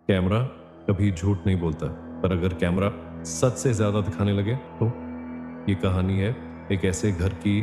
Camera कभी झूठ नहीं बोलता, पर अगर कैमरा सच से ज्यादा दिखाने लगे तो। ये कहानी है एक ऐसे घर की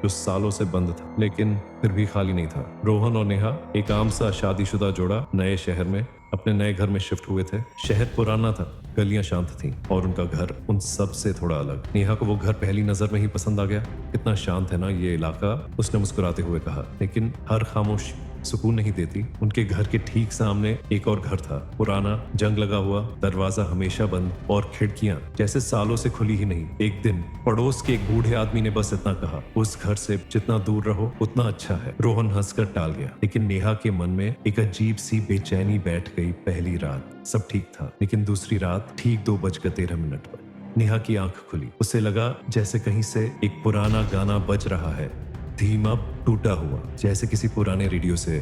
जो सालों से बंद था लेकिन फिर भी खाली नहीं था। रोहन और नेहा एक आम सा शादीशुदा जोड़ा नए शहर में अपने नए घर में शिफ्ट हुए थे। शहर पुराना था, गलियां शांत थीं और उनका घर उन सब से थोड़ा अलग। नेहा को वो घर पहली नजर में ही पसंद आ गया। कितना शांत है ना ये इलाका, उसने मुस्कुराते हुए कहा। लेकिन हर खामोश सुकून नहीं देती। उनके घर के ठीक सामने एक और घर था, पुराना, जंग लगा हुआ, दरवाजा हमेशा बंद और खिड़कियां जैसे सालों से खुली ही नहीं। एक दिन पड़ोस के एक बूढ़े आदमी ने बस इतना कहा, उस घर से जितना दूर रहो उतना अच्छा है। रोहन हंसकर टाल गया, लेकिन नेहा के मन में एक अजीब सी बेचैनी बैठ गई। पहली रात सब ठीक था, लेकिन दूसरी रात ठीक 2:13 पर नेहा की आंख खुली। उसे लगा जैसे कहीं से एक पुराना गाना बज रहा है, धीमा, टूटा हुआ, जैसे किसी पुराने रेडियो से।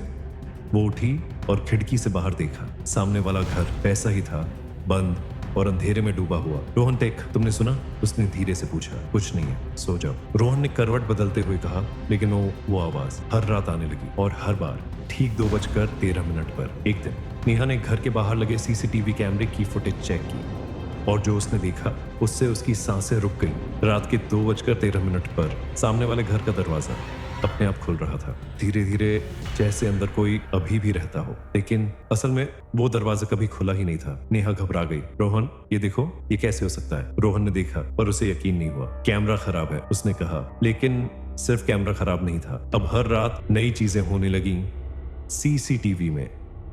वो उठी और खिड़की से बाहर देखा। सामने वाला घर वैसा ही था, बंद और अंधेरे में डूबा हुआ। रोहन टेक, तुमने सुना? उसने धीरे से पूछा। कुछ नहीं है, सो जाओ, रोहन ने करवट बदलते हुए कहा। लेकिन वो आवाज हर रात आने लगी और हर बार ठीक 2:13 पर। एक दिन नेहा ने घर के बाहर लगे सीसीटीवी कैमरे की फुटेज चेक की और जो उसने देखा उससे उसकी सांसें रुक गई। रात के 2:13 पर सामने वाले घर का दरवाजा अपने आप खुल रहा था, धीरे धीरे, जैसे अंदर कोई अभी भी रहता हो। लेकिन असल में वो दरवाजा कभी खुला ही नहीं था। नेहा घबरा गई। रोहन, ये देखो, ये कैसे हो सकता है? रोहन ने देखा पर उसे यकीन नहीं हुआ। कैमरा खराब है, उसने कहा। लेकिन सिर्फ कैमरा खराब नहीं था, अब हर रात नई चीजें होने लगी। सीसीटीवी में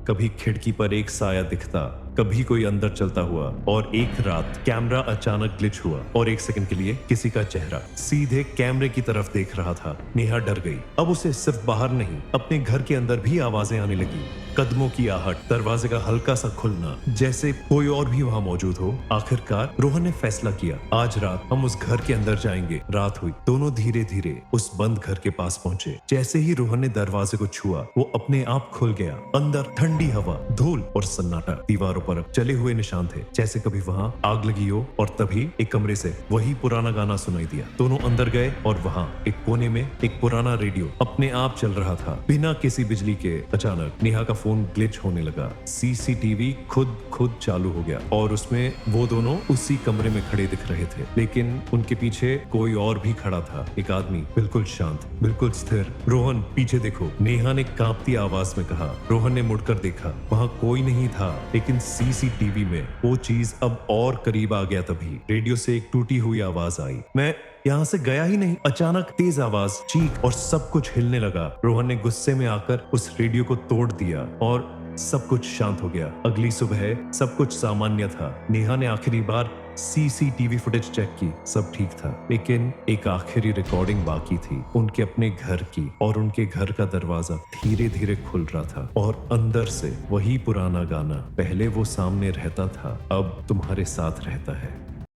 कभी खिड़की पर एक साया दिखता, कभी कोई अंदर चलता हुआ, और एक रात कैमरा अचानक ग्लिच हुआ और 1 सेकंड के लिए किसी का चेहरा सीधे कैमरे की तरफ देख रहा था। नेहा डर गई। अब उसे सिर्फ बाहर नहीं, अपने घर के अंदर भी आवाजें आने लगी। कदमों की आहट, दरवाजे का हल्का सा खुलना, जैसे कोई और भी वहां मौजूद हो। आखिरकार रोहन ने फैसला किया, आज रात हम उस घर के अंदर जाएंगे। रात हुई, दोनों धीरे धीरे उस बंद घर के पास पहुंचे। जैसे ही रोहन ने दरवाजे को छुआ, वो अपने आप खुल गया। अंदर ठंडी हवा, धूल और सन्नाटा। दीवारों पर जले हुए निशान थे, जैसे कभी वहां आग लगी हो। और तभी एक कमरे से वही पुराना गाना सुनाई दिया। दोनों अंदर गए और वहां एक कोने में एक पुराना रेडियो अपने आप चल रहा था, बिना किसी बिजली के। अचानक नेहा का फोन ग्लिच होने लगा। सीसीटीवी खुद चालू हो गया और उसमें वो दोनों उसी कमरे में खड़े दिख रहे थे, लेकिन उनके पीछे कोई और भी खड़ा था। एक आदमी, बिल्कुल शांत, बिल्कुल स्थिर। रोहन, पीछे देखो, नेहा ने कांपती आवाज में कहा। रोहन ने मुड़कर देखा, वहां कोई नहीं था, लेकिन सीसीटीवी में वो चीज अब और करीब आ गया। तभी रेडियो से एक टूटी हुई आवाज आई, मैं यहाँ से गया ही नहीं। अचानक तेज आवाज, चीख और सब कुछ हिलने लगा। रोहन ने गुस्से में आकर उस रेडियो को तोड़ दिया और सब कुछ शांत हो गया। अगली सुबह सब कुछ सामान्य था। नेहा ने आखिरी बार सीसीटीवी फुटेज चेक की, सब ठीक था, लेकिन एक आखिरी रिकॉर्डिंग बाकी थी, उनके अपने घर की। और उनके घर का दरवाजा धीरे धीरे खुल रहा था और अंदर से वही पुराना गाना। पहले वो सामने रहता था, अब तुम्हारे साथ रहता है।